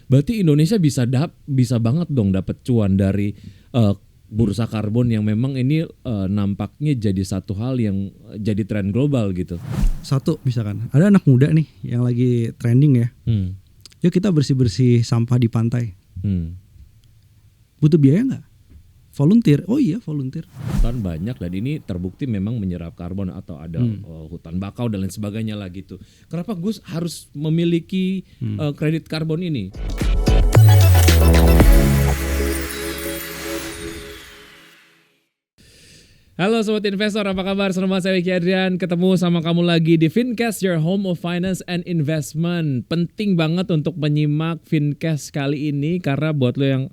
Berarti Indonesia bisa banget dong dapat cuan dari bursa karbon yang memang ini nampaknya jadi satu hal yang jadi tren global gitu. Satu misalkan ada anak muda nih yang lagi trending ya. Yuk kita bersih-bersih sampah di pantai. Butuh biaya nggak? Volunteer? Oh iya volunteer. Hutan banyak dan ini terbukti memang menyerap karbon atau ada hutan bakau dan lain sebagainya lah gitu. Kenapa Gus harus memiliki kredit karbon ini? Halo Sobat Investor, apa kabar? Selamat saya Wiki Adrian, ketemu sama kamu lagi di Fincast, your home of finance and investment. Penting banget untuk menyimak Fincast kali ini karena buat lo yang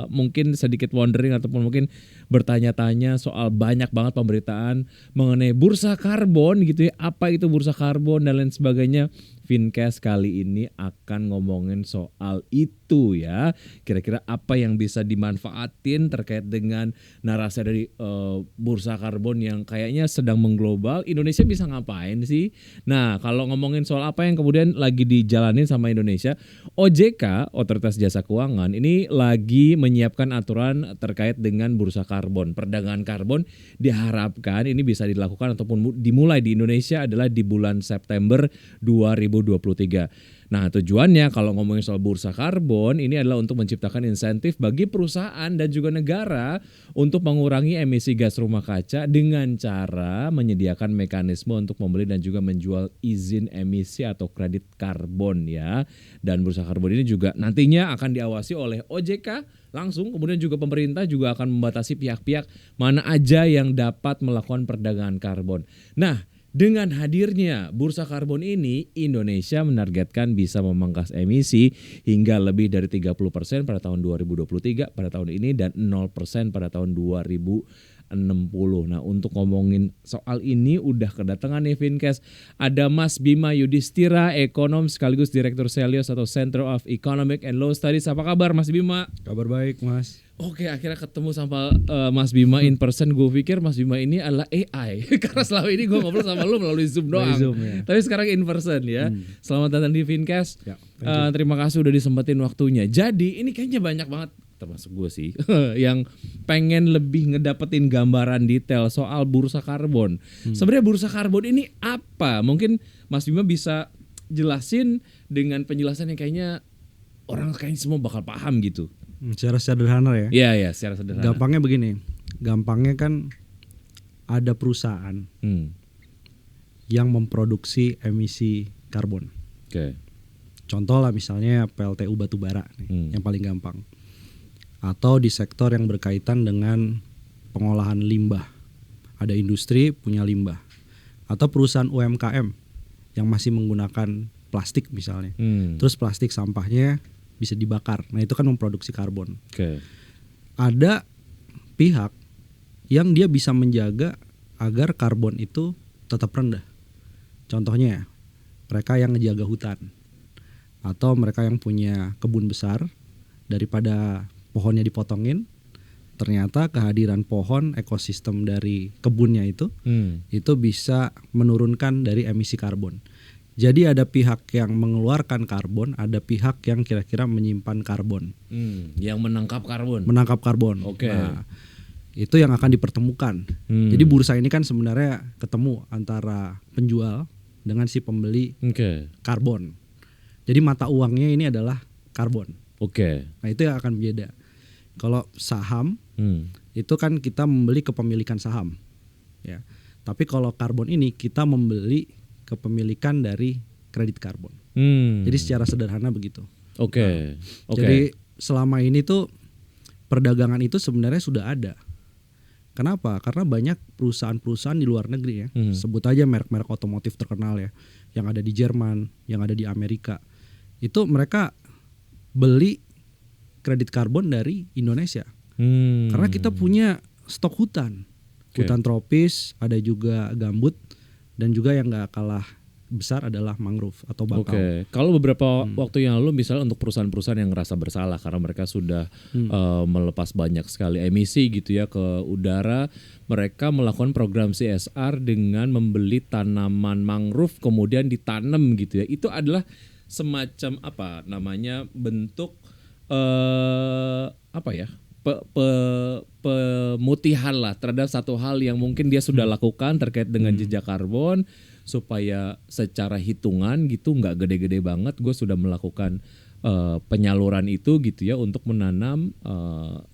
mungkin sedikit wondering ataupun mungkin bertanya-tanya soal banyak banget pemberitaan mengenai bursa karbon gitu ya. Apa itu bursa karbon dan lain sebagainya. Fincast kali ini akan ngomongin soal itu ya. Kira-kira apa yang bisa dimanfaatin terkait dengan narasi dari bursa karbon yang kayaknya sedang mengglobal. Indonesia bisa ngapain sih? Nah, kalau ngomongin soal apa yang kemudian lagi dijalanin sama Indonesia, OJK, Otoritas Jasa Keuangan, ini lagi menyiapkan aturan terkait dengan bursa karbon. Perdagangan karbon diharapkan ini bisa dilakukan ataupun dimulai di Indonesia adalah di bulan September 2023. Nah, tujuannya kalau ngomongin soal bursa karbon ini adalah untuk menciptakan insentif bagi perusahaan dan juga negara untuk mengurangi emisi gas rumah kaca dengan cara menyediakan mekanisme untuk membeli dan juga menjual izin emisi atau kredit karbon ya. Dan bursa karbon ini juga nantinya akan diawasi oleh OJK langsung, kemudian juga pemerintah juga akan membatasi pihak-pihak mana aja yang dapat melakukan perdagangan karbon. Nah, dengan hadirnya bursa karbon ini, Indonesia menargetkan bisa memangkas emisi hingga lebih dari 30% pada tahun 2023 pada tahun ini dan 0% pada tahun 2060. Nah, untuk ngomongin soal ini udah kedatangan nih Fincast. Ada Mas Bima Yudhistira, ekonom sekaligus Direktur Selios atau Center of Economic and Law Studies. Apa kabar Mas Bima? Kabar baik Mas. Oke, akhirnya ketemu sama Mas Bima in person. Gue pikir Mas Bima ini adalah AI karena selama ini gue ngobrol sama lu melalui Zoom doang. Zoom, ya. Tapi sekarang in person ya. Selamat datang di Fincast. Ya, terima kasih udah disempetin waktunya. Jadi ini kayaknya banyak banget, termasuk gue sih, yang pengen lebih ngedapetin gambaran detail soal bursa karbon. Sebenarnya bursa karbon ini apa? Mungkin Mas Bima bisa jelasin dengan penjelasan yang kayaknya orang kayaknya semua bakal paham gitu. Secara sederhana ya. Iya, secara sederhana. Gampangnya begini. Gampangnya kan ada perusahaan yang memproduksi emisi karbon. Oke. Contoh lah misalnya PLTU batubara nih, yang paling gampang. Atau di sektor yang berkaitan dengan pengolahan limbah. Ada industri punya limbah. Atau perusahaan UMKM yang masih menggunakan plastik misalnya. Terus plastik sampahnya bisa dibakar. Nah, itu kan memproduksi karbon. Oke. Ada pihak yang dia bisa menjaga agar karbon itu tetap rendah. Contohnya, mereka yang ngejaga hutan atau mereka yang punya kebun besar, daripada pohonnya dipotongin, ternyata kehadiran pohon, ekosistem dari kebunnya itu bisa menurunkan dari emisi karbon. Jadi ada pihak yang mengeluarkan karbon, ada pihak yang kira-kira menyimpan karbon. Yang menangkap karbon. Menangkap karbon. Oke. Nah, itu yang akan dipertemukan. Jadi bursa ini kan sebenarnya ketemu antara penjual dengan si pembeli karbon. Jadi mata uangnya ini adalah karbon. Oke. Nah, itu yang akan beda. Kalau saham itu kan kita membeli kepemilikan saham, ya. Tapi kalau karbon ini kita membeli kepemilikan dari kredit karbon. Jadi secara sederhana begitu. Oke. Jadi selama ini tuh perdagangan itu sebenarnya sudah ada. Kenapa? Karena banyak perusahaan-perusahaan di luar negeri ya. Sebut aja merek-merek otomotif terkenal ya, yang ada di Jerman, yang ada di Amerika. Itu mereka beli kredit karbon dari Indonesia. Karena kita punya stok hutan. Hutan tropis, ada juga gambut, dan juga yang gak kalah besar adalah mangrove atau bakau. Kalau beberapa waktu yang lalu misalnya untuk perusahaan-perusahaan yang ngerasa bersalah karena mereka sudah melepas banyak sekali emisi gitu ya ke udara, mereka melakukan program CSR dengan membeli tanaman mangrove kemudian ditanam gitu ya. Itu adalah semacam apa namanya bentuk apa ya pemutihan lah terhadap satu hal yang mungkin dia sudah lakukan terkait dengan jejak karbon, supaya secara hitungan gitu nggak gede-gede banget gue sudah melakukan penyaluran itu gitu ya untuk menanam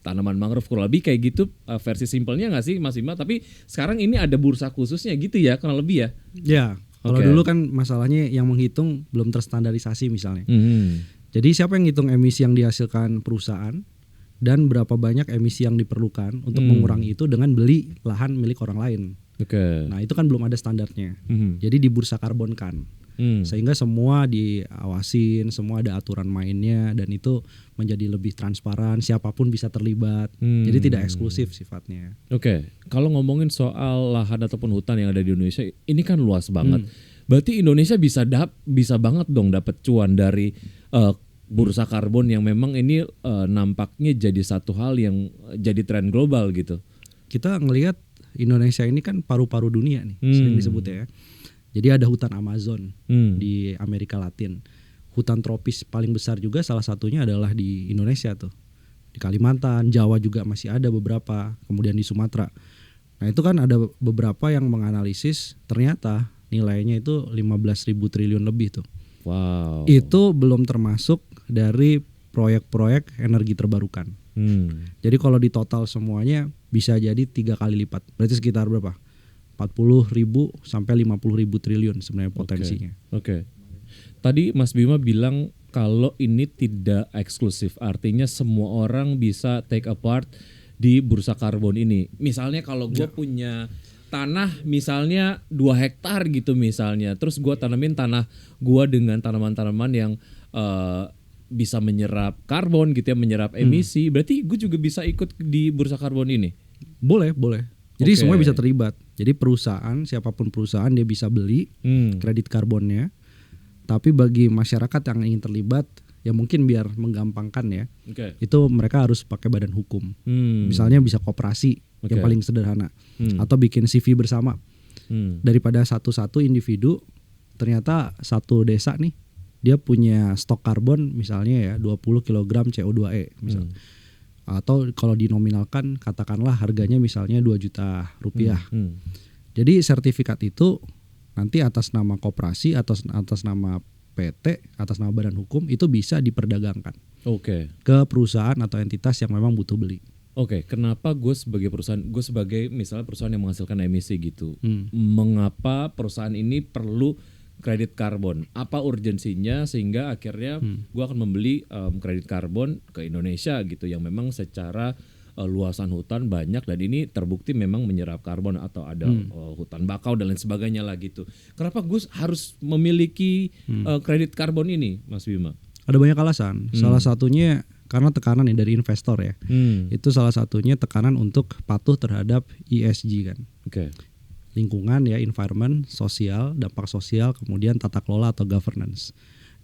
tanaman mangrove, kurang lebih kayak gitu versi simpelnya nggak sih Mas Bima? Tapi sekarang ini ada bursa khususnya gitu ya kurang lebih ya? Ya, kalau Oke. dulu kan masalahnya yang menghitung belum terstandarisasi misalnya. Jadi siapa yang ngitung emisi yang dihasilkan perusahaan dan berapa banyak emisi yang diperlukan untuk mengurangi itu dengan beli lahan milik orang lain. Oke. Nah itu kan belum ada standarnya. Jadi di bursa karbonkan. Sehingga semua diawasin, semua ada aturan mainnya dan itu menjadi lebih transparan, siapapun bisa terlibat. Jadi tidak eksklusif sifatnya. Oke, kalau ngomongin soal lahan ataupun hutan yang ada di Indonesia, ini kan luas banget. Berarti Indonesia bisa banget dong dapat cuan dari bursa karbon yang memang ini nampaknya jadi satu hal yang jadi tren global gitu. Kita ngelihat Indonesia ini kan paru-paru dunia nih, sering disebut ya. Jadi ada hutan Amazon di Amerika Latin. Hutan tropis paling besar juga salah satunya adalah di Indonesia tuh. Di Kalimantan, Jawa juga masih ada beberapa, kemudian di Sumatera. Nah itu kan ada beberapa yang menganalisis ternyata nilainya itu 15.000 triliun lebih tuh. Wow. Itu belum termasuk dari proyek-proyek energi terbarukan. Jadi kalau di total semuanya bisa jadi 3 kali lipat. Berarti sekitar berapa? 40.000 sampai 50.000 triliun sebenarnya potensinya. Oke. Tadi Mas Bima bilang kalau ini tidak eksklusif, artinya semua orang bisa take a part di bursa karbon ini. Misalnya kalau gue punya tanah misalnya 2 hektar gitu misalnya, terus gue tanamin tanah gue dengan tanaman-tanaman yang bisa menyerap karbon gitu ya, menyerap emisi, berarti gue juga bisa ikut di bursa karbon ini? Boleh. Jadi Oke. semua bisa terlibat. Jadi perusahaan, siapapun perusahaan dia bisa beli kredit karbonnya. Tapi bagi masyarakat yang ingin terlibat, ya mungkin biar menggampangkan ya, Oke. itu mereka harus pakai badan hukum. Misalnya bisa koperasi yang paling sederhana, atau bikin CV bersama. Daripada satu-satu individu, ternyata satu desa nih dia punya stok karbon misalnya ya 20 kg CO2e misal. Atau kalau dinominalkan katakanlah harganya misalnya 2 juta rupiah. Jadi sertifikat itu nanti atas nama koperasi, atas nama PT, atas nama badan hukum itu bisa diperdagangkan Oke. ke perusahaan atau entitas yang memang butuh beli. Oke, kenapa gue sebagai misalnya perusahaan yang menghasilkan emisi gitu, mengapa perusahaan ini perlu kredit karbon? Apa urgensinya sehingga akhirnya gue akan membeli kredit karbon ke Indonesia gitu, yang memang secara luasan hutan banyak dan ini terbukti memang menyerap karbon atau ada hutan bakau dan lain sebagainya lah gitu. Kenapa gue harus memiliki kredit karbon ini, Mas Bima? Ada banyak alasan. Salah satunya karena tekanan ya dari investor ya. Itu salah satunya tekanan untuk patuh terhadap ESG kan. Oke. Lingkungan ya, environment, sosial, dampak sosial, kemudian tata kelola atau governance.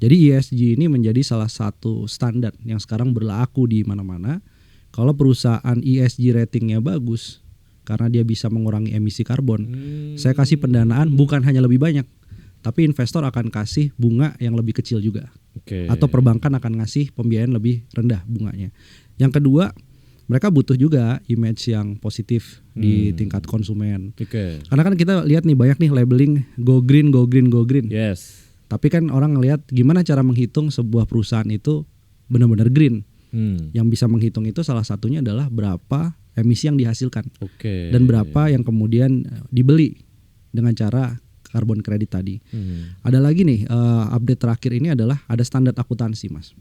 Jadi ESG ini menjadi salah satu standar yang sekarang berlaku di mana-mana. Kalau perusahaan ESG ratingnya bagus karena dia bisa mengurangi emisi karbon, saya kasih pendanaan bukan hanya lebih banyak, tapi investor akan kasih bunga yang lebih kecil juga. Oke. Atau perbankan akan ngasih pembiayaan lebih rendah bunganya. Yang kedua, mereka butuh juga image yang positif di tingkat konsumen. Oke. Karena kan kita lihat nih banyak nih labeling go green, go green, go green. Yes. Tapi kan orang ngelihat gimana cara menghitung sebuah perusahaan itu benar-benar green. Yang bisa menghitung itu salah satunya adalah berapa emisi yang dihasilkan. Oke. Dan berapa yang kemudian dibeli dengan cara karbon kredit tadi. Ada lagi nih update terakhir ini adalah ada standar akuntansi, Mas.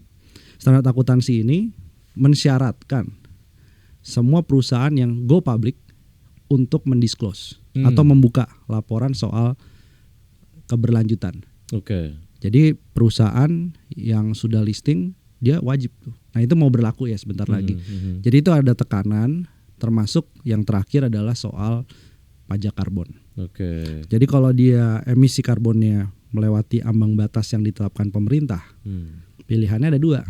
Standar akuntansi ini mensyaratkan semua perusahaan yang go public untuk mendisclose atau membuka laporan soal keberlanjutan. Oke. Jadi perusahaan yang sudah listing dia wajib tuh. Nah itu mau berlaku ya sebentar lagi. Jadi itu ada tekanan, termasuk yang terakhir adalah soal pajak karbon. Oke. Jadi kalau dia emisi karbonnya melewati ambang batas yang ditetapkan pemerintah, pilihannya ada dua.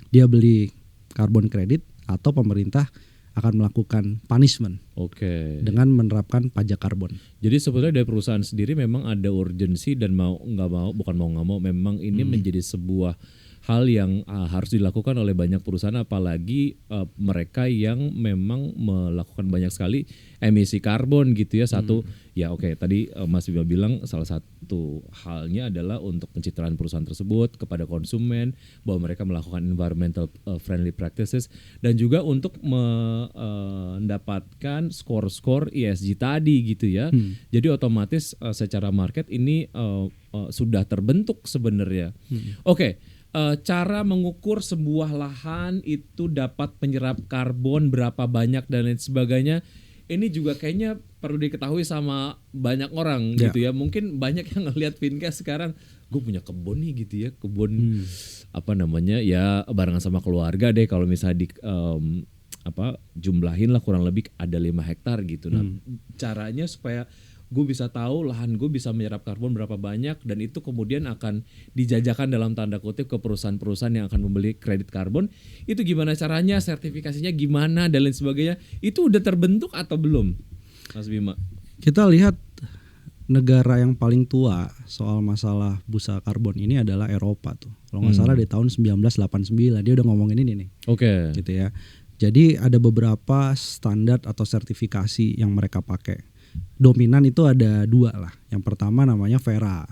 Dia beli karbon kredit atau pemerintah akan melakukan punishment Oke. dengan menerapkan pajak karbon. Jadi sebetulnya dari perusahaan sendiri memang ada urgensi dan mau nggak mau, bukan mau nggak mau, memang ini menjadi sebuah hal yang harus dilakukan oleh banyak perusahaan, apalagi mereka yang memang melakukan banyak sekali emisi karbon gitu ya. Satu ya oke, tadi Mas Bima bilang salah satu halnya adalah untuk pencitraan perusahaan tersebut kepada konsumen, bahwa mereka melakukan environmental friendly practices, dan juga untuk mendapatkan skor-skor ESG tadi gitu ya. Jadi otomatis secara market ini sudah terbentuk sebenarnya. Oke. Cara mengukur sebuah lahan itu dapat menyerap karbon berapa banyak dan lain sebagainya, ini juga kayaknya perlu diketahui sama banyak orang gitu ya. Mungkin banyak yang ngelihat Fincast sekarang, gue punya kebun nih gitu ya, kebun apa namanya ya, barengan sama keluarga deh, kalau misalnya di jumlahin lah kurang lebih ada 5 hektar gitu. Nah caranya supaya gue bisa tahu lahan gue bisa menyerap karbon berapa banyak, dan itu kemudian akan dijajakan dalam tanda kutip ke perusahaan-perusahaan yang akan membeli kredit karbon, itu gimana caranya, sertifikasinya gimana dan lain sebagainya, itu udah terbentuk atau belum, Mas Bima? Kita lihat negara yang paling tua soal masalah busa karbon ini adalah Eropa tuh. Kalau nggak salah di tahun 1989 dia udah ngomongin ini nih. Oke. Gitu ya. Jadi ada beberapa standar atau sertifikasi yang mereka pakai. Dominan itu ada 2 lah. Yang pertama namanya Verra.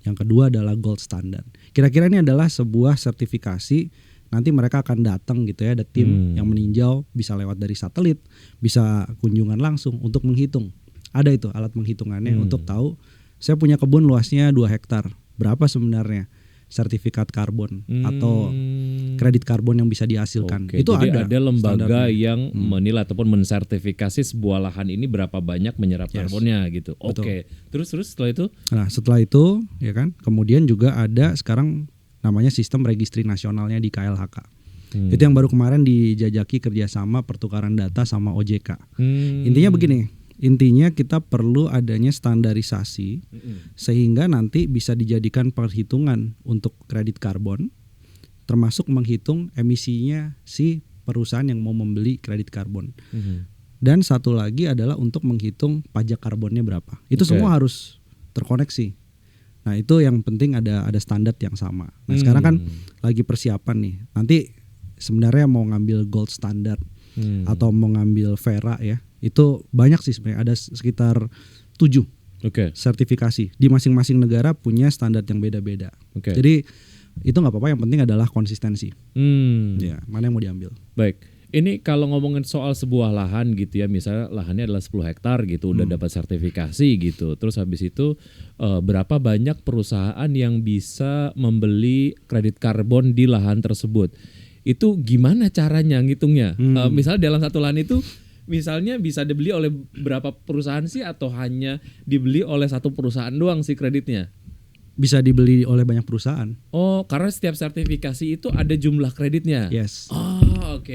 Yang kedua adalah Gold Standard. Kira-kira ini adalah sebuah sertifikasi. Nanti mereka akan datang gitu ya, ada tim yang meninjau, bisa lewat dari satelit, bisa kunjungan langsung untuk menghitung. Ada itu alat menghitungannya untuk tahu saya punya kebun luasnya 2 hektar. Berapa sebenarnya sertifikat karbon atau kredit karbon yang bisa dihasilkan. Oke, Itu jadi ada lembaga standarnya. yang menilai ataupun mensertifikasi sebuah lahan ini berapa banyak menyerap karbonnya gitu. Oke. Terus setelah itu? Nah, setelah itu ya kan, kemudian juga ada sekarang namanya sistem registri nasionalnya di KLHK. Itu yang baru kemarin dijajaki kerjasama pertukaran data sama OJK. Intinya begini. Intinya kita perlu adanya standarisasi sehingga nanti bisa dijadikan perhitungan untuk kredit karbon, termasuk menghitung emisinya si perusahaan yang mau membeli kredit karbon. Dan satu lagi adalah untuk menghitung pajak karbonnya berapa. Itu semua harus terkoneksi. Nah itu yang penting ada standar yang sama. Nah sekarang kan lagi persiapan nih. Nanti sebenarnya mau ngambil gold standard atau mau ngambil Verra ya. Itu banyak sih sebenarnya, ada sekitar 7 sertifikasi. Di masing-masing negara punya standar yang beda-beda. Jadi itu nggak apa-apa, yang penting adalah konsistensi. Ya, mana yang mau diambil. Baik, ini kalau ngomongin soal sebuah lahan gitu ya, misalnya lahannya adalah 10 hektar gitu, udah dapat sertifikasi gitu. Terus habis itu berapa banyak perusahaan yang bisa membeli kredit karbon di lahan tersebut? Itu gimana caranya ngitungnya? Misalnya dalam satu lahan itu misalnya bisa dibeli oleh berapa perusahaan sih, atau hanya dibeli oleh satu perusahaan doang sih kreditnya? Bisa dibeli oleh banyak perusahaan. Oh, karena setiap sertifikasi itu ada jumlah kreditnya. Yes. Oh, oke.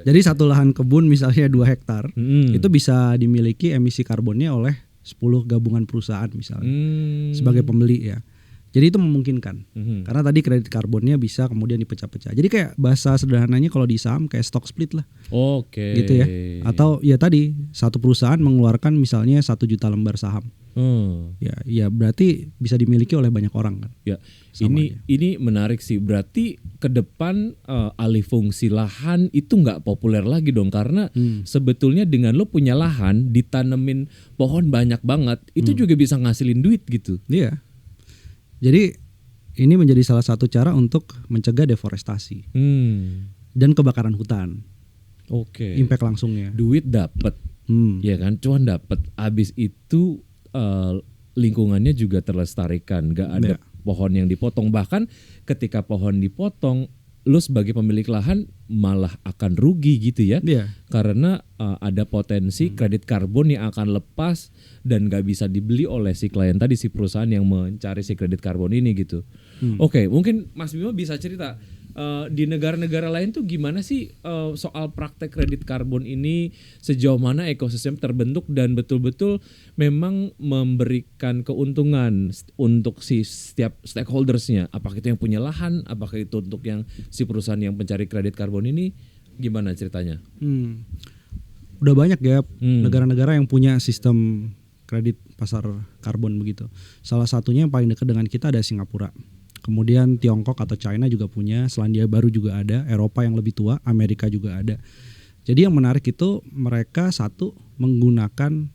Jadi satu lahan kebun misalnya 2 hektar, itu bisa dimiliki emisi karbonnya oleh 10 gabungan perusahaan misalnya sebagai pembeli ya. Jadi itu memungkinkan. Karena tadi kredit karbonnya bisa kemudian dipecah-pecah. Jadi kayak bahasa sederhananya kalau di saham kayak stock split lah. Oke. Gitu ya. Atau ya tadi satu perusahaan mengeluarkan misalnya 1 juta lembar saham. Ya berarti bisa dimiliki oleh banyak orang kan. Ya. Ini menarik sih. Berarti ke depan alih fungsi lahan itu nggak populer lagi dong, karena sebetulnya dengan lo punya lahan ditanemin pohon banyak banget, itu juga bisa ngasilin duit gitu. Iya. Jadi ini menjadi salah satu cara untuk mencegah deforestasi dan kebakaran hutan. Oke. Impact langsungnya. Duit dapat, ya kan, cuan dapat. Abis itu lingkungannya juga terlestarikan, nggak ada pohon yang dipotong. Bahkan ketika pohon dipotong, lu sebagai pemilik lahan malah akan rugi gitu ya. Karena ada potensi kredit karbon yang akan lepas dan gak bisa dibeli oleh si klien tadi, si perusahaan yang mencari si kredit karbon ini gitu. Oke, mungkin Mas Bima bisa cerita di negara-negara lain tuh gimana sih soal praktek kredit karbon ini, sejauh mana ekosistem terbentuk dan betul-betul memang memberikan keuntungan untuk si setiap stakeholdersnya, apakah itu yang punya lahan, apakah itu untuk yang si perusahaan yang pencari kredit karbon ini, Gimana ceritanya? Udah banyak ya Hmm. negara-negara yang punya sistem kredit pasar karbon begitu. Salah satunya yang paling dekat dengan kita ada Singapura. Kemudian Tiongkok atau China juga punya, Selandia Baru juga ada, Eropa yang lebih tua, Amerika juga ada. Jadi yang menarik itu mereka satu menggunakan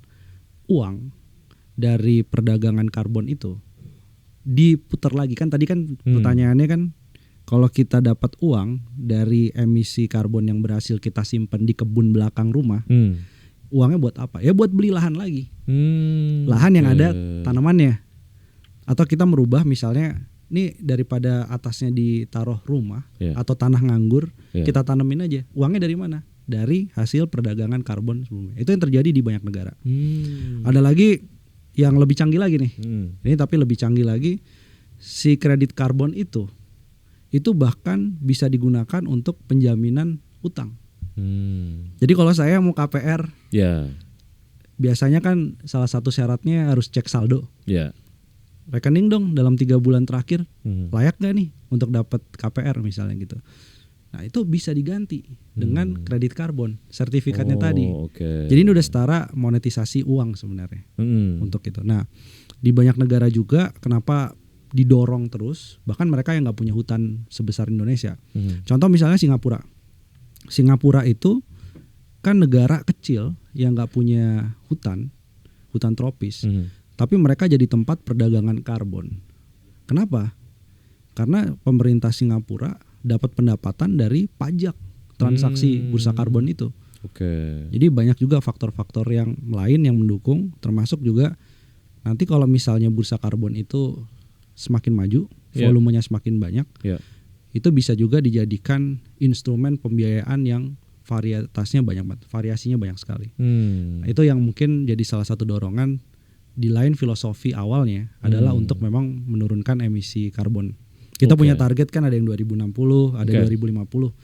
uang dari perdagangan karbon itu diputar lagi, kan tadi kan pertanyaannya kan kalau kita dapat uang dari emisi karbon yang berhasil kita simpan di kebun belakang rumah, uangnya buat apa? Ya buat beli lahan lagi. Lahan yang ada tanamannya. Atau kita merubah misalnya ini daripada atasnya ditaruh rumah atau tanah nganggur, kita tanemin aja. Uangnya dari mana? Dari hasil perdagangan karbon sebelumnya. Itu yang terjadi di banyak negara. Ada lagi yang lebih canggih lagi nih. Ini tapi lebih canggih lagi, si kredit karbon itu bahkan bisa digunakan untuk penjaminan utang. Jadi kalau saya mau KPR, biasanya kan salah satu syaratnya harus cek saldo. Rekening dong dalam 3 bulan terakhir, layak gak nih untuk dapat KPR misalnya gitu. Nah itu bisa diganti dengan kredit karbon, sertifikatnya tadi. Jadi ini udah setara monetisasi uang sebenarnya untuk itu. Nah di banyak negara juga kenapa didorong terus, bahkan mereka yang nggak punya hutan sebesar Indonesia. Contoh misalnya Singapura. Singapura itu kan negara kecil yang nggak punya hutan tropis, tapi mereka jadi tempat perdagangan karbon. Kenapa? Karena pemerintah Singapura dapat pendapatan dari pajak transaksi bursa karbon itu. Jadi banyak juga faktor-faktor yang lain yang mendukung, termasuk juga nanti kalau misalnya bursa karbon itu semakin maju, volumenya semakin banyak, itu bisa juga dijadikan instrumen pembiayaan yang variasinya banyak sekali. Nah, itu yang mungkin jadi salah satu dorongan di lain filosofi awalnya adalah untuk memang menurunkan emisi karbon. Kita punya target kan ada yang 2060, ada 2050.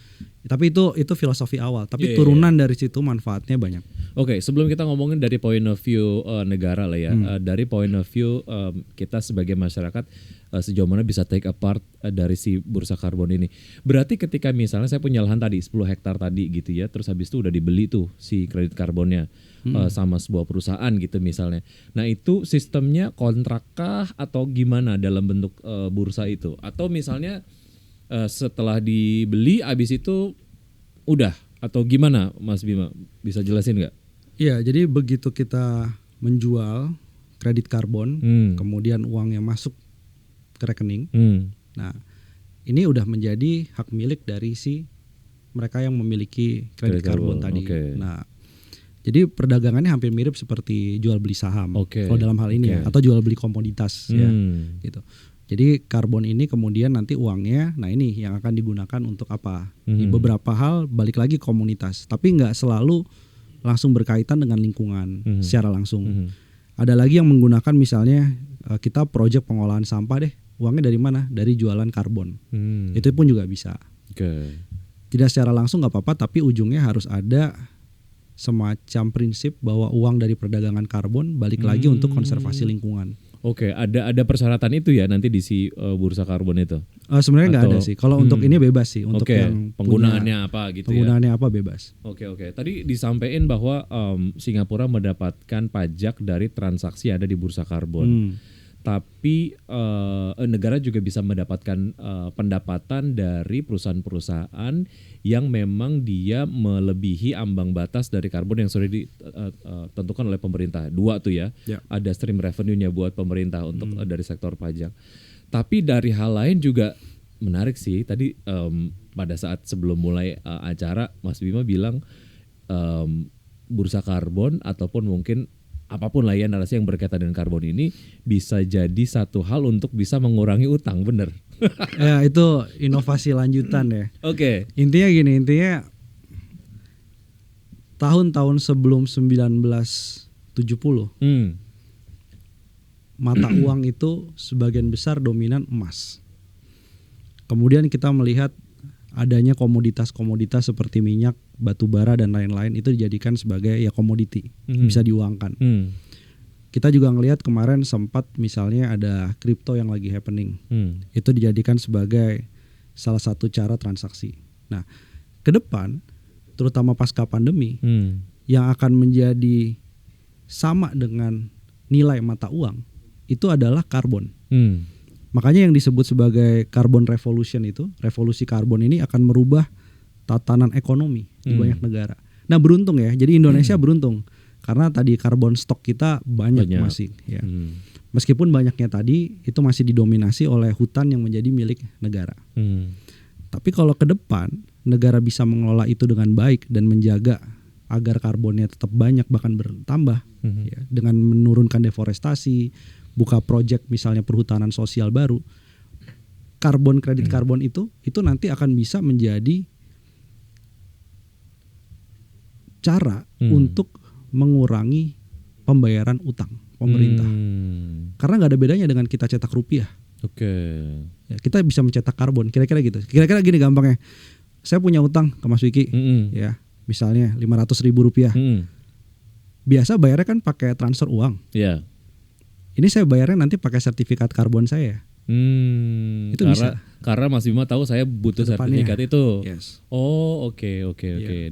Tapi itu filosofi awal. Tapi turunan dari situ manfaatnya banyak. Sebelum kita ngomongin dari point of view negara lah ya, dari point of view kita sebagai masyarakat sejauh mana bisa take apart dari si bursa karbon ini. Berarti ketika misalnya saya punya lahan tadi 10 hektar tadi gitu ya, terus habis itu udah dibeli tuh si kredit karbonnya sama sebuah perusahaan gitu misalnya. Nah itu sistemnya kontrakkah atau gimana dalam bentuk bursa itu? Atau misalnya setelah dibeli abis itu udah atau gimana Mas Bima? Bisa jelasin nggak? Iya, jadi begitu kita menjual kredit karbon, kemudian uangnya masuk ke rekening. Nah, ini udah menjadi hak milik dari si mereka yang memiliki kredit karbon tadi. Nah, jadi perdagangannya hampir mirip seperti jual beli saham. Kalau dalam hal ini ya, atau jual beli komoditas ya, gitu. Jadi karbon ini kemudian nanti uangnya, nah ini yang akan digunakan untuk apa? Di beberapa hal balik lagi komunitas, tapi nggak selalu langsung berkaitan dengan lingkungan secara langsung. Ada lagi yang menggunakan misalnya kita proyek pengolahan sampah deh, uangnya dari mana? Dari jualan karbon. Itu pun juga bisa. Tidak secara langsung nggak apa-apa, tapi ujungnya harus ada semacam prinsip bahwa uang dari perdagangan karbon balik lagi untuk konservasi lingkungan. Ada persyaratan itu ya nanti di si bursa karbon itu? Sebenarnya nggak ada sih. Kalau untuk ini bebas sih. Untuk yang penggunaannya apa gitu penggunaannya apa bebas. Tadi disampaikan bahwa Singapura mendapatkan pajak dari transaksi ada di bursa karbon. Tapi negara juga bisa mendapatkan pendapatan dari perusahaan-perusahaan yang memang dia melebihi ambang batas dari karbon yang sudah ditentukan oleh pemerintah. 2 tuh ya. Ada stream revenue-nya buat pemerintah untuk dari sektor pajak. Tapi dari hal lain juga menarik sih. Tadi pada saat sebelum mulai acara Mas Bima bilang bursa karbon ataupun mungkin apapun lah ya narasi yang berkaitan dengan karbon ini bisa jadi satu hal untuk bisa mengurangi utang, bener? Ya itu inovasi lanjutan ya. Intinya gini, tahun-tahun sebelum 1970 mata uang itu sebagian besar dominan emas. Kemudian kita melihat adanya komoditas-komoditas seperti minyak, batu bara dan lain-lain itu dijadikan sebagai ya komoditi, bisa diuangkan. Kita juga ngelihat kemarin sempat misalnya ada kripto yang lagi happening. Itu dijadikan sebagai salah satu cara transaksi. Nah, ke depan terutama pasca pandemi, Hmm. yang akan menjadi sama dengan nilai mata uang itu adalah karbon. Hmm. Makanya yang disebut sebagai carbon revolution itu, revolusi karbon ini akan merubah tatanan ekonomi di banyak negara. Nah beruntung ya, jadi Indonesia beruntung karena tadi karbon stok kita banyak. Masih. Ya. Meskipun banyaknya tadi itu masih didominasi oleh hutan yang menjadi milik negara. Tapi kalau ke depan negara bisa mengelola itu dengan baik dan menjaga agar karbonnya tetap banyak bahkan bertambah, ya, dengan menurunkan deforestasi, buka proyek misalnya perhutanan sosial baru, kredit karbon itu nanti akan bisa menjadi cara untuk mengurangi pembayaran utang pemerintah. Karena nggak ada bedanya dengan kita cetak rupiah. Oke. Ya, kita bisa mencetak karbon, kira-kira gitu. Kira-kira gini gampangnya. Saya punya utang ke Mas Wiki, ya, misalnya 500.000 rupiah. Biasa bayarnya kan pakai transfer uang. Ya. Ini saya bayarnya nanti pakai sertifikat karbon saya. Itu bisa. Karena Mas Bima tahu saya butuh sertifikat itu. Yes. Oh, oke.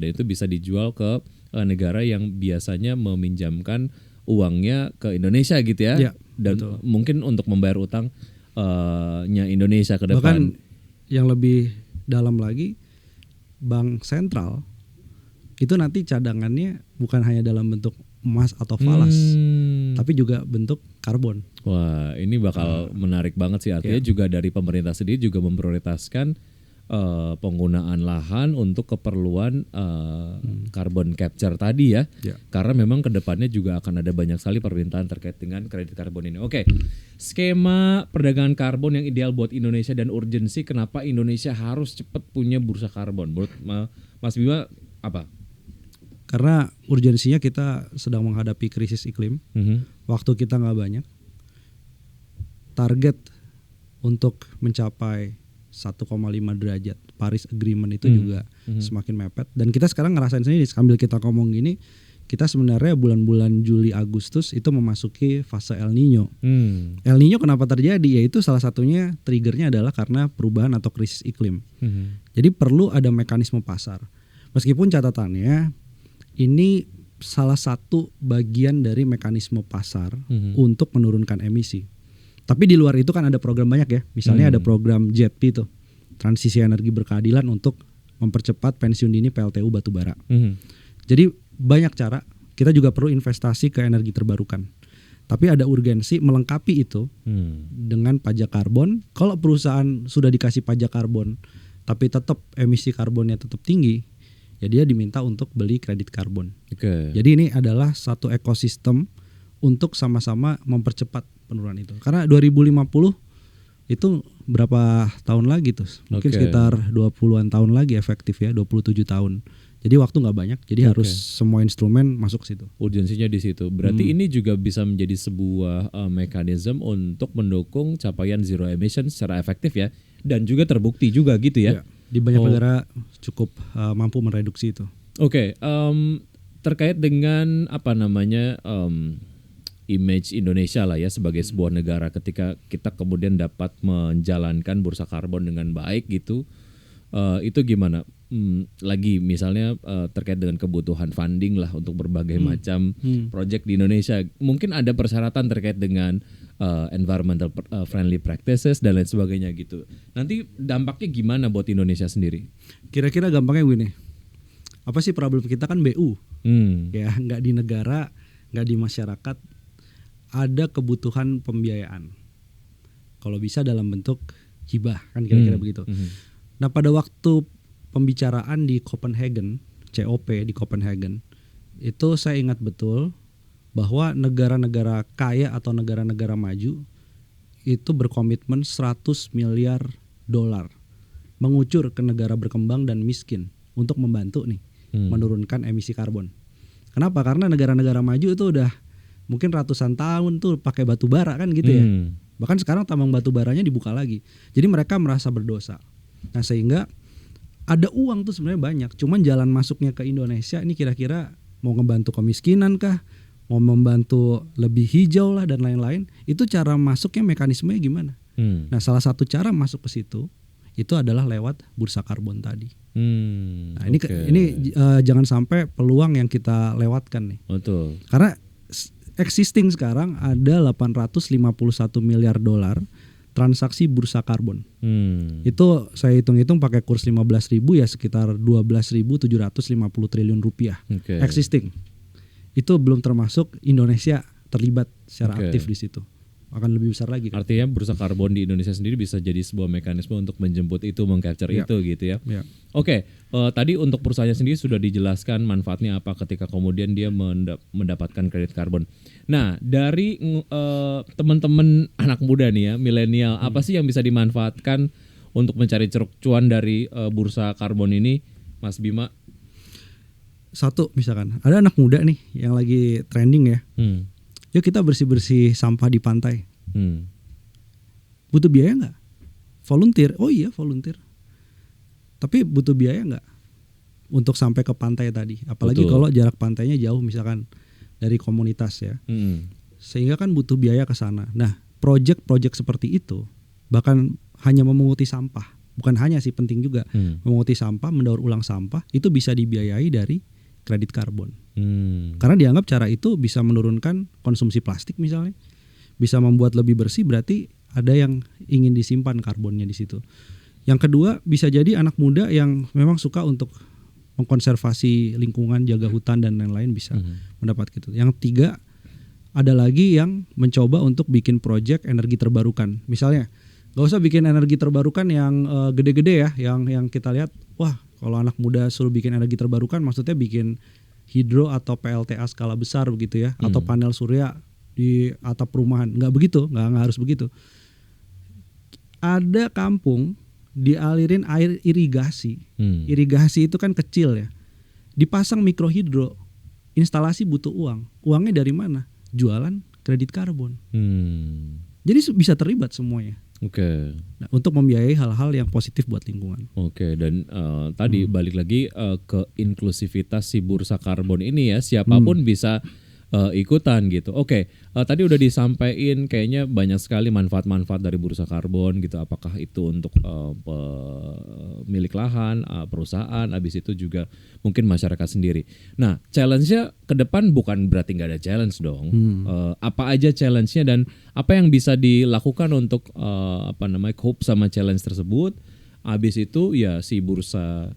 Dan itu bisa dijual ke negara yang biasanya meminjamkan uangnya ke Indonesia gitu ya. Ya, dan betul. mungkin untuk membayar utangnya Indonesia ke depan. Bahkan yang lebih dalam lagi, bank sentral itu nanti cadangannya bukan hanya dalam bentuk emas atau falas, tapi juga bentuk karbon. Wah, ini bakal menarik banget sih. Artinya juga dari pemerintah sendiri juga memprioritaskan penggunaan lahan untuk keperluan carbon capture tadi ya. Karena memang kedepannya juga akan ada banyak sekali permintaan terkait dengan kredit karbon ini. Oke, skema perdagangan karbon yang ideal buat Indonesia dan urgensi kenapa Indonesia harus cepat punya bursa karbon. Menurut Mas Bima apa? Karena urgensinya kita sedang menghadapi krisis iklim, waktu kita nggak banyak, target untuk mencapai 1,5 derajat Paris Agreement itu juga semakin mepet. Dan kita sekarang ngerasain sendiri sambil kita ngomong gini, kita sebenarnya bulan-bulan Juli Agustus itu memasuki fase El Nino. El Nino kenapa terjadi? Yaitu salah satunya triggernya adalah karena perubahan atau krisis iklim. Jadi perlu ada mekanisme pasar. Meskipun catatannya ini salah satu bagian dari mekanisme pasar untuk menurunkan emisi. Tapi di luar itu kan ada program banyak ya. Misalnya ada program JETP itu, transisi energi berkeadilan untuk mempercepat pensiun dini PLTU batubara. Jadi banyak cara. Kita juga perlu investasi ke energi terbarukan. Tapi ada urgensi melengkapi itu dengan pajak karbon. Kalau perusahaan sudah dikasih pajak karbon, tapi tetap emisi karbonnya tetap tinggi, ya dia diminta untuk beli kredit karbon. Jadi ini adalah satu ekosistem untuk sama-sama mempercepat penurunan itu. Karena 2050 itu berapa tahun lagi tuh? Mungkin sekitar 20-an tahun lagi efektif ya, 27 tahun. Jadi waktu nggak banyak, jadi harus semua instrumen masuk ke situ. Urgensinya di situ. Berarti ini juga bisa menjadi sebuah mekanisme untuk mendukung capaian zero emission secara efektif ya, dan juga terbukti juga gitu ya. Di banyak negara cukup mampu mereduksi itu. Oke, terkait dengan apa namanya image Indonesia lah ya sebagai sebuah negara, ketika kita kemudian dapat menjalankan bursa karbon dengan baik gitu, itu gimana? Lagi misalnya terkait dengan kebutuhan funding lah untuk berbagai macam proyek di Indonesia, mungkin ada persyaratan terkait dengan environmental friendly practices dan lain sebagainya gitu. Nanti dampaknya gimana buat Indonesia sendiri? Kira-kira gampangnya gini, apa sih problem kita kan BU, ya nggak di negara, nggak di masyarakat, ada kebutuhan pembiayaan. Kalau bisa dalam bentuk hibah kan kira-kira begitu. Nah pada waktu pembicaraan di Copenhagen, COP di Copenhagen, itu saya ingat betul bahwa negara-negara kaya atau negara-negara maju itu berkomitmen 100 miliar dolar mengucur ke negara berkembang dan miskin untuk membantu nih menurunkan emisi karbon. Kenapa? Karena negara-negara maju itu udah mungkin ratusan tahun tuh pakai batu bara kan gitu ya. Bahkan sekarang tambang batu baranya dibuka lagi. Jadi mereka merasa berdosa. Nah sehingga ada uang tuh sebenarnya banyak, cuman jalan masuknya ke Indonesia ini kira-kira mau ngebantu kemiskinan kah, mau membantu lebih hijau lah dan lain-lain, itu cara masuknya mekanismenya gimana? Nah salah satu cara masuk ke situ itu adalah lewat bursa karbon tadi. Nah, Oke. ini jangan sampai peluang yang kita lewatkan nih. Betul. Karena existing sekarang ada 851 miliar dolar transaksi bursa karbon. Itu saya hitung-hitung pakai kurs 15.000 ya sekitar 12.750 triliun rupiah. Oke. Existing. Itu belum termasuk Indonesia terlibat secara Oke. aktif di situ. Akan lebih besar lagi. Artinya bursa karbon di Indonesia sendiri bisa jadi sebuah mekanisme untuk menjemput itu, mengcapture Ya. itu gitu ya. Ya. Oke, tadi untuk perusahaannya sendiri sudah dijelaskan manfaatnya apa ketika kemudian dia mendapatkan kredit karbon. Nah, dari teman-teman anak muda nih ya, milenial, apa sih yang bisa dimanfaatkan untuk mencari ceruk cuan dari bursa karbon ini, Mas Bima? Satu misalkan ada anak muda nih yang lagi trending ya. Yuk kita bersih-bersih sampah di pantai. Butuh biaya nggak? Volunteer? Oh iya volunteer. Tapi butuh biaya nggak untuk sampai ke pantai tadi? Apalagi Betul. kalau jarak pantainya jauh misalkan dari komunitas ya. Sehingga kan butuh biaya ke sana. Nah, project-project seperti itu bahkan hanya memunguti sampah. Bukan hanya sih, penting juga. Memunguti sampah, mendaur ulang sampah itu bisa dibiayai dari kredit karbon. Karena dianggap cara itu bisa menurunkan konsumsi plastik misalnya. Bisa membuat lebih bersih, berarti ada yang ingin disimpan karbonnya di situ. Yang kedua, bisa jadi anak muda yang memang suka untuk mengkonservasi lingkungan, jaga hutan dan lain-lain bisa mendapat gitu. Yang tiga, ada lagi yang mencoba untuk bikin project energi terbarukan. Misalnya, gak usah bikin energi terbarukan yang gede-gede ya, yang kita lihat, wah kalau anak muda suruh bikin energi terbarukan maksudnya bikin hidro atau PLTA skala besar begitu ya, atau panel surya di atap perumahan. Nggak begitu, nggak harus begitu. Ada kampung dialirin air irigasi. Irigasi itu kan kecil ya. Dipasang mikrohidro. Instalasi butuh uang. Uangnya dari mana? Jualan kredit karbon. Jadi bisa terlibat semuanya. Oke. Nah, untuk membiayai hal-hal yang positif buat lingkungan. Oke, dan tadi balik lagi ke inklusivitas si bursa karbon ini ya, siapapun bisa ikutan gitu. Oke, tadi udah disampaikan kayaknya banyak sekali manfaat-manfaat dari bursa karbon gitu. Apakah itu untuk pemilik lahan, perusahaan, habis itu juga mungkin masyarakat sendiri. Nah, challenge-nya ke depan bukan berarti nggak ada challenge dong. Apa aja challenge-nya dan apa yang bisa dilakukan untuk cope sama challenge tersebut? Habis itu ya si bursa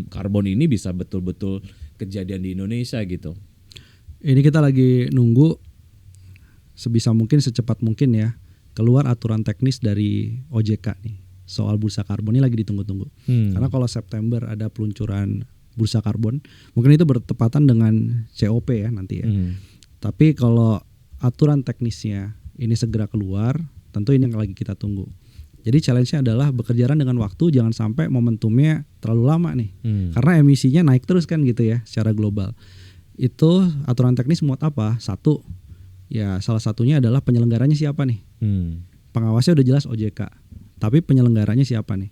karbon ini bisa betul-betul kejadian di Indonesia gitu. Ini kita lagi nunggu sebisa mungkin, secepat mungkin ya, keluar aturan teknis dari OJK nih soal bursa karbon. Ini lagi ditunggu-tunggu. Karena kalau September ada peluncuran bursa karbon, mungkin itu bertepatan dengan COP ya nanti ya. Tapi kalau aturan teknisnya ini segera keluar, tentu ini yang lagi kita tunggu. Jadi challenge-nya adalah bekerja dengan waktu, jangan sampai momentumnya terlalu lama nih. Karena emisinya naik terus kan gitu ya secara global. Itu aturan teknis muat apa? Satu, ya salah satunya adalah penyelenggaranya siapa nih. Pengawasnya udah jelas OJK, tapi penyelenggaranya siapa nih?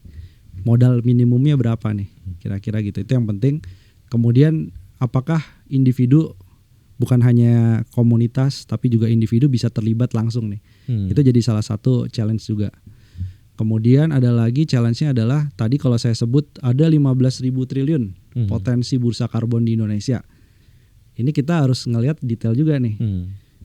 Modal minimumnya berapa nih? Kira-kira gitu. Itu yang penting. Kemudian apakah individu, bukan hanya komunitas, tapi juga individu bisa terlibat langsung nih. Itu jadi salah satu challenge juga. Kemudian ada lagi challenge-nya adalah tadi kalau saya sebut ada 15.000 triliun potensi bursa karbon di Indonesia. Ini kita harus ngelihat detail juga nih.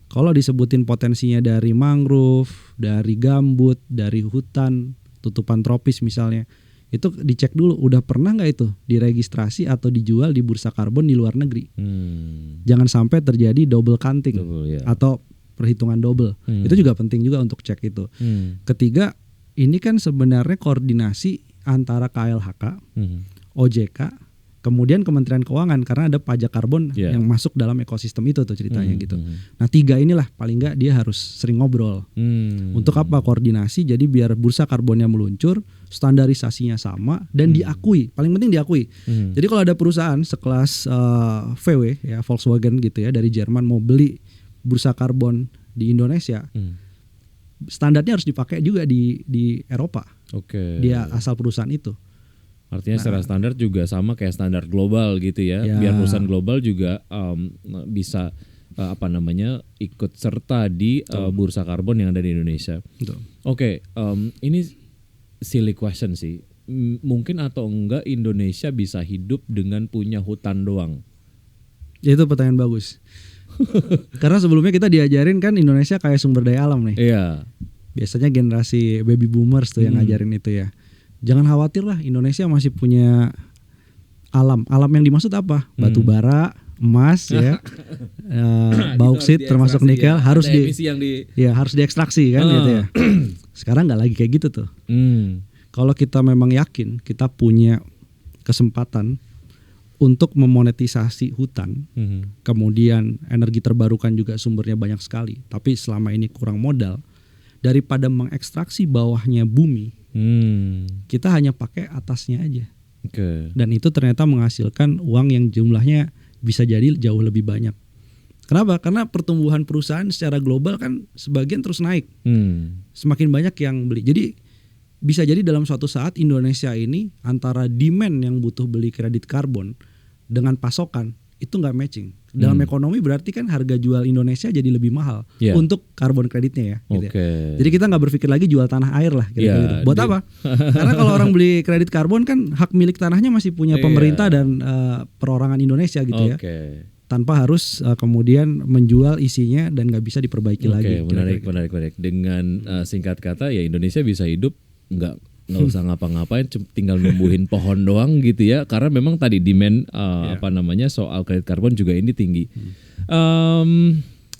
Kalau disebutin potensinya dari mangrove, dari gambut, dari hutan, tutupan tropis misalnya, itu dicek dulu udah pernah nggak itu diregistrasi atau dijual di bursa karbon di luar negeri. Jangan sampai terjadi double counting atau perhitungan double. Itu juga penting juga untuk cek itu. Ketiga, ini kan sebenarnya koordinasi antara KLHK, OJK, kemudian Kementerian Keuangan, karena ada pajak karbon yang masuk dalam ekosistem itu tuh ceritanya gitu. Nah, tiga inilah paling nggak dia harus sering ngobrol. Untuk apa? Koordinasi, jadi biar bursa karbonnya meluncur, standarisasinya sama dan diakui. Paling penting diakui. Jadi kalau ada perusahaan sekelas VW ya, Volkswagen gitu ya, dari Jerman mau beli bursa karbon di Indonesia, standarnya harus dipakai juga di Eropa. Dia asal perusahaan itu. Artinya secara standar juga sama kayak standar global gitu ya. Biar perusahaan global juga bisa ikut serta di bursa karbon yang ada di Indonesia. Oke, ini silly question sih. mungkin atau enggak Indonesia bisa hidup dengan punya hutan doang? Itu pertanyaan bagus. Karena sebelumnya kita diajarin kan Indonesia kayak sumber daya alam nih. Iya. Biasanya generasi baby boomers tuh yang ngajarin itu ya. Jangan khawatir lah, Indonesia masih punya alam. Alam yang dimaksud apa? Batu bara, emas ya, bauksit termasuk nikel harus harus diekstraksi kan gitu ya. Sekarang nggak lagi kayak gitu tuh. Kalau kita memang yakin kita punya kesempatan untuk memonetisasi hutan, kemudian energi terbarukan juga sumbernya banyak sekali, tapi selama ini kurang modal, daripada mengekstraksi bawahnya bumi, kita hanya pakai atasnya aja. Dan itu ternyata menghasilkan uang yang jumlahnya bisa jadi jauh lebih banyak. Kenapa? Karena pertumbuhan perusahaan secara global kan sebagian terus naik. Semakin banyak yang beli. Jadi bisa jadi dalam suatu saat Indonesia ini antara demand yang butuh beli kredit karbon dengan pasokan itu nggak matching. Dalam ekonomi berarti kan harga jual Indonesia jadi lebih mahal untuk karbon kreditnya ya. Gitu ya. Jadi kita nggak berpikir lagi jual tanah air lah. Gitu. Buat apa? Karena kalau orang beli kredit karbon kan hak milik tanahnya masih punya pemerintah dan perorangan Indonesia gitu ya. Tanpa harus kemudian menjual isinya dan nggak bisa diperbaiki lagi. Menarik. Dengan singkat kata ya Indonesia bisa hidup nggak usah ngapa-ngapain, tinggal numbuhin pohon doang gitu ya. Karena memang tadi demand soal kredit karbon juga ini tinggi.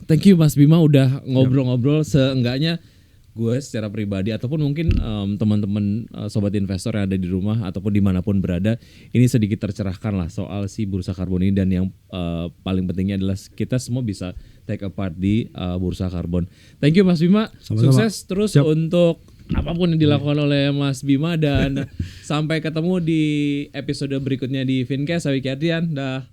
Thank you Mas Bima udah ngobrol-ngobrol. Seenggaknya gue secara pribadi ataupun mungkin teman-teman sobat investor yang ada di rumah ataupun dimanapun berada, ini sedikit tercerahkan lah soal si bursa karbon ini. Dan yang paling pentingnya adalah kita semua bisa take a part di bursa karbon. Thank you Mas Bima. Sama-sama. Sukses terus untuk apapun yang dilakukan oleh Mas Bima dan sampai ketemu di episode berikutnya di Fincast. Saya Wiki Adrian. Dah.